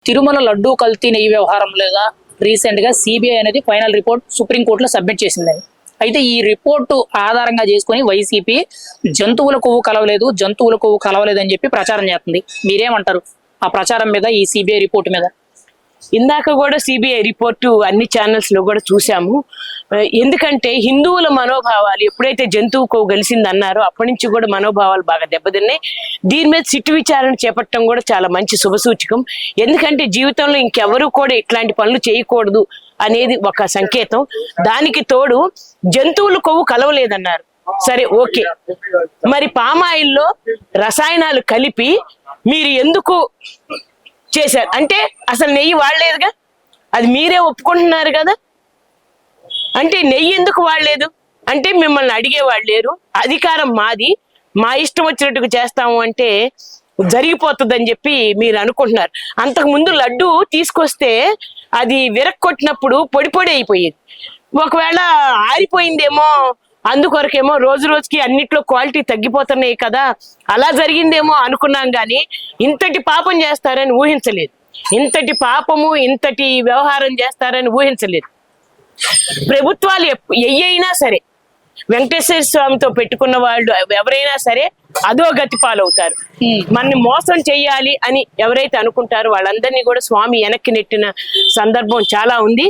తిరుమల లడ్డూ కల్తీ నెయ్యి వ్యవహారం లేదా రీసెంట్ గా సిబిఐ అనేది ఫైనల్ రిపోర్ట్ సుప్రీంకోర్టులో సబ్మిట్ చేసిందని. అయితే ఈ రిపోర్టు ఆధారంగా చేసుకుని వైసీపీ జంతువుల కొవ్వు కలవలేదు అని చెప్పి ప్రచారం చేస్తుంది. మీరేమంటారు ఆ ప్రచారం మీద, ఈ సిబిఐ రిపోర్ట్ మీద? ఇందాక కూడా సిబిఐ రిపోర్టు అన్ని ఛానల్స్ లో కూడా చూసాము. ఎందుకంటే హిందువుల మనోభావాలు ఎప్పుడైతే జంతువు కొవ్వు కలిసింది అన్నారో అప్పటి నుంచి కూడా మనోభావాలు బాగా దెబ్బతిన్నాయి. దీని మీద సిట్టు విచారణ చేపట్టడం కూడా చాలా మంచి శుభసూచకం. ఎందుకంటే జీవితంలో ఇంకెవరూ కూడా ఇట్లాంటి పనులు చేయకూడదు అనేది ఒక సంకేతం. దానికి తోడు జంతువుల కొవ్వు కలవలేదన్నారు. సరే, ఓకే, మరి పామాయిల్లో రసాయనాలు కలిపి మీరు ఎందుకు చేశారు అంటే అసలు నెయ్యి వాడలేదుగా, అది మీరే ఒప్పుకుంటున్నారు కదా. అంటే నెయ్యి ఎందుకు వాడలేదు అంటే మిమ్మల్ని అడిగేవాళ్ళు లేరు, అధికారం మాది, మా ఇష్టం వచ్చినట్టుగా చేస్తాము అంటే జరిగిపోతుందని చెప్పి మీరు అనుకుంటున్నారు. అంతకు ముందు లడ్డు తీసుకొస్తే అది విరక్కొట్టినప్పుడు పొడి పొడి అయిపోయేది. ఒకవేళ ఆరిపోయిందేమో, అందుకొరకేమో రోజు రోజుకి అన్నిట్లో క్వాలిటీ తగ్గిపోతున్నాయి కదా, అలా జరిగిందేమో అనుకున్నాం. కానీ ఇంతటి పాపం చేస్తారని ఊహించలేదు, ఇంతటి పాపము ఇంతటి వ్యవహారం చేస్తారని ఊహించలేదు. ప్రభుత్వాలు ఎయ్యైనా సరే, వెంకటేశ్వర స్వామితో పెట్టుకున్న వాళ్ళు ఎవరైనా సరే అదో గతి పాలవుతారు. మనని మోసం చెయ్యాలి అని ఎవరైతే అనుకుంటారో వాళ్ళందరినీ కూడా స్వామి వెనక్కి నెట్టిన సందర్భం చాలా ఉంది.